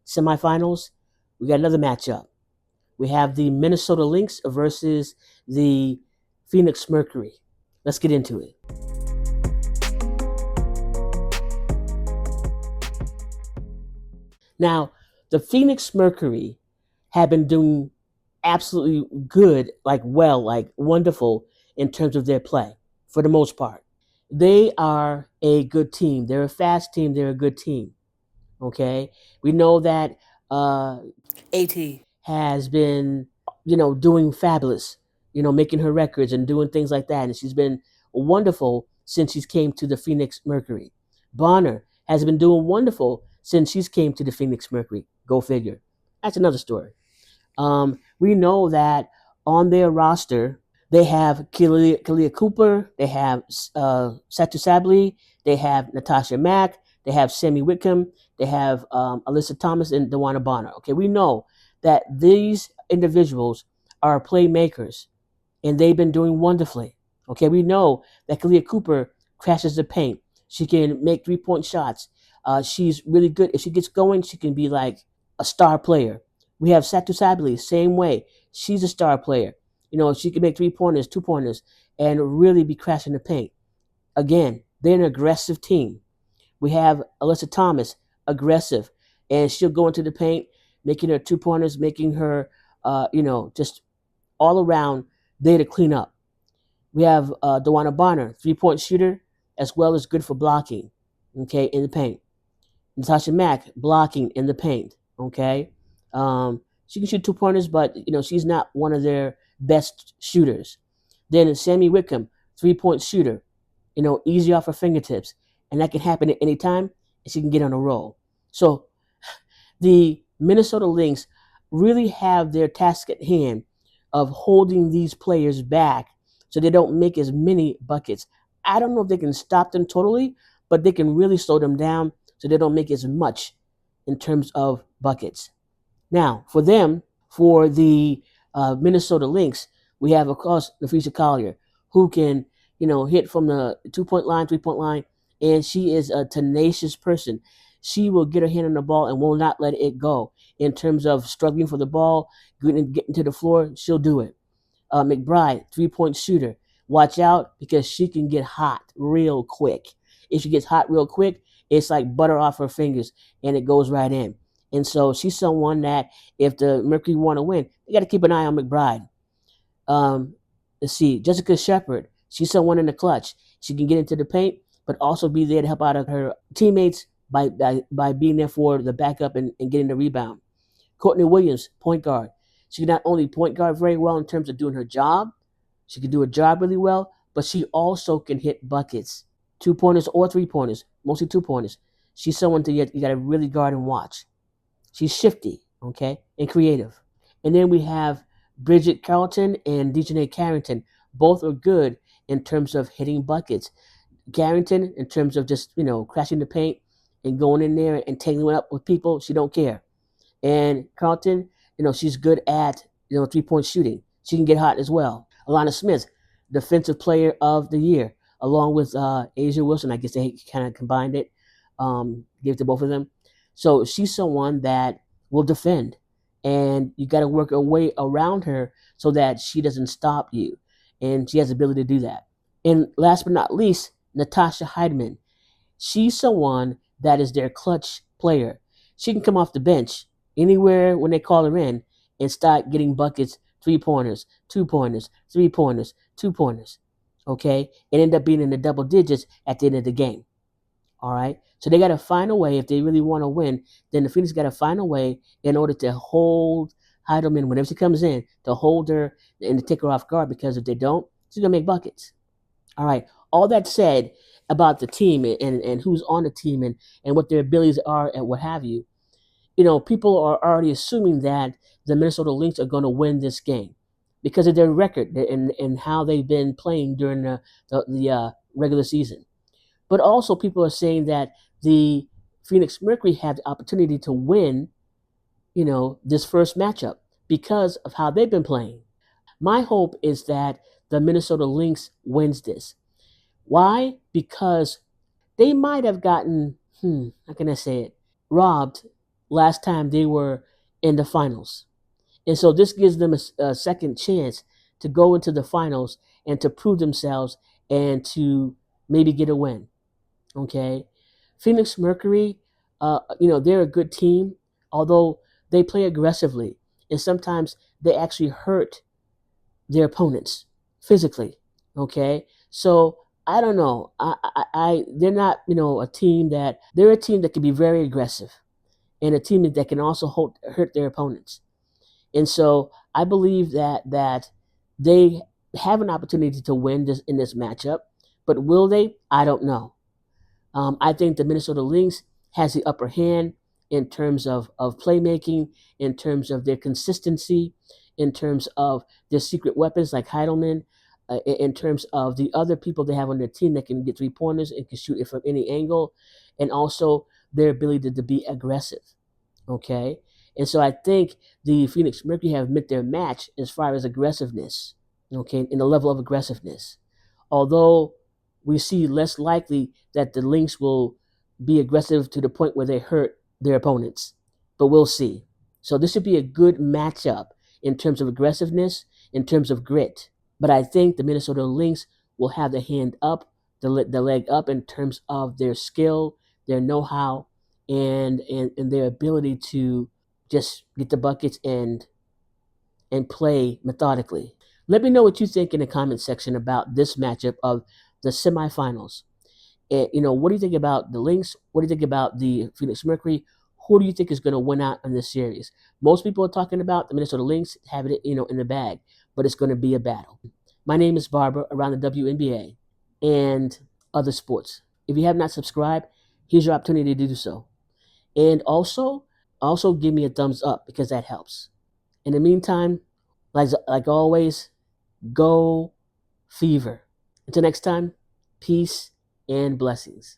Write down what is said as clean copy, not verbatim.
Semifinals, we got another matchup. We have the Minnesota Lynx versus the Phoenix Mercury. Let's get into it. Now, the Phoenix Mercury have been doing absolutely good, like wonderful in terms of their play for the most part. They are a good team. They're a fast team. They're a good team. Okay, we know that AT has been, doing fabulous. Making her records and doing things like that, and she's been wonderful since she's came to the Phoenix Mercury. Bonner has been doing wonderful since she's came to the Phoenix Mercury. Go figure. That's another story. We know that on their roster they have Kalia Cooper, they have Satu Sabli, they have Natasha Mack, they have Sammy Whitcomb, they have Alyssa Thomas and Dewana Bonner. Okay, we know that these individuals are playmakers and they've been doing wonderfully. Okay, we know that Kalia Cooper crashes the paint. She can make 3-point shots. She's really good. If she gets going, she can be like a star player. We have Satu Sabli, same way. She's a star player. She can make 3-pointers, 2-pointers, and really be crashing the paint. Again, they're an aggressive team. We have Alyssa Thomas, aggressive, and she'll go into the paint, making her 2-pointers, making her, just all around there to clean up. We have Dewana Bonner, 3-point shooter, as well as good for blocking, okay, in the paint. Natasha Mack, blocking in the paint, okay. She can shoot 2-pointers, but she's not one of their best shooters. Then Sammy Whitcomb, 3-point shooter, easy off her fingertips, and that can happen at any time, and she can get on a roll. So the Minnesota Lynx really have their task at hand of holding these players back so they don't make as many buckets. I don't know if they can stop them totally, but they can really slow them down so they don't make as much in terms of buckets. Now, for the Minnesota Lynx, we have, of course, Nafisa Collier, who can, hit from the 2-point line, 3-point line, and she is a tenacious person. She will get her hand on the ball and will not let it go. In terms of struggling for the ball, getting to the floor, she'll do it. McBride, 3-point shooter. Watch out because she can get hot real quick. If she gets hot real quick, it's like butter off her fingers and it goes right in. And so she's someone that if the Mercury want to win, they got to keep an eye on McBride. Let's see, Jessica Shepard. She's someone in the clutch. She can get into the paint, but also be there to help out her teammates by being there for the backup and getting the rebound. Courtney Williams, point guard. She can not only point guard very well in terms of doing her job, she can do her job really well, but she also can hit buckets, 2-pointers or 3-pointers, mostly 2-pointers. She's someone you got to really guard and watch. She's shifty, okay, and creative. And then we have Bridget Carlton and Dejanay Carrington. Both are good in terms of hitting buckets. Carrington, in terms of just, crashing the paint and going in there and taking it up with people, she don't care. And Carlton, she's good at, 3-point shooting. She can get hot as well. Alana Smith, Defensive Player of the Year, along with Asia Wilson. I guess they kind of combined it, gave it to both of them. So she's someone that will defend, and you got to work a way around her so that she doesn't stop you, and she has the ability to do that. And last but not least, Natasha Heidemann. She's someone that is their clutch player. She can come off the bench anywhere when they call her in and start getting buckets, 3-pointers, 2-pointers, 3-pointers, 2-pointers, okay, and end up being in the double digits at the end of the game. All right. So they got to find a way, if they really want to win, then the Phoenix got to find a way in order to hold Heidelman whenever she comes in, to hold her and to take her off guard, because if they don't, she's going to make buckets. All right. All that said about the team and who's on the team and what their abilities are and what have you, people are already assuming that the Minnesota Lynx are going to win this game because of their record and how they've been playing during the regular season. But also people are saying that the Phoenix Mercury have the opportunity to win, this first matchup because of how they've been playing. My hope is that the Minnesota Lynx wins this. Why? Because they might have gotten, how can I say it, robbed last time they were in the finals. And so this gives them a second chance to go into the finals and to prove themselves and to maybe get a win. Okay. Phoenix Mercury, they're a good team, although they play aggressively. And sometimes they actually hurt their opponents physically. Okay. So I don't know. They're not, a team that, they're a team that can be very aggressive and a team that can also hurt their opponents. And so I believe that they have an opportunity to win this in this matchup, but will they? I don't know. I think the Minnesota Lynx has the upper hand in terms of playmaking, in terms of their consistency, in terms of their secret weapons like Heidelman, in terms of the other people they have on their team that can get 3 pointers and can shoot it from any angle, and also their ability to be aggressive. Okay. And so I think the Phoenix Mercury have met their match as far as aggressiveness, okay, in the level of aggressiveness. Although we see less likely that the Lynx will be aggressive to the point where they hurt their opponents, but we'll see. So this should be a good matchup in terms of aggressiveness, in terms of grit. But I think the Minnesota Lynx will have the hand up, the leg up in terms of their skill, their know-how, and their ability to just get the buckets and play methodically. Let me know what you think in the comment section about this matchup of the semifinals. And, what do you think about the Lynx? What do you think about the Phoenix Mercury? Who do you think is going to win out in this series? Most people are talking about the Minnesota Lynx having it, in the bag, but it's going to be a battle. My name is Barbara around the WNBA and other sports. If you have not subscribed, here's your opportunity to do so. And also give me a thumbs up because that helps. In the meantime, like always, go Fever. Until next time, peace and blessings.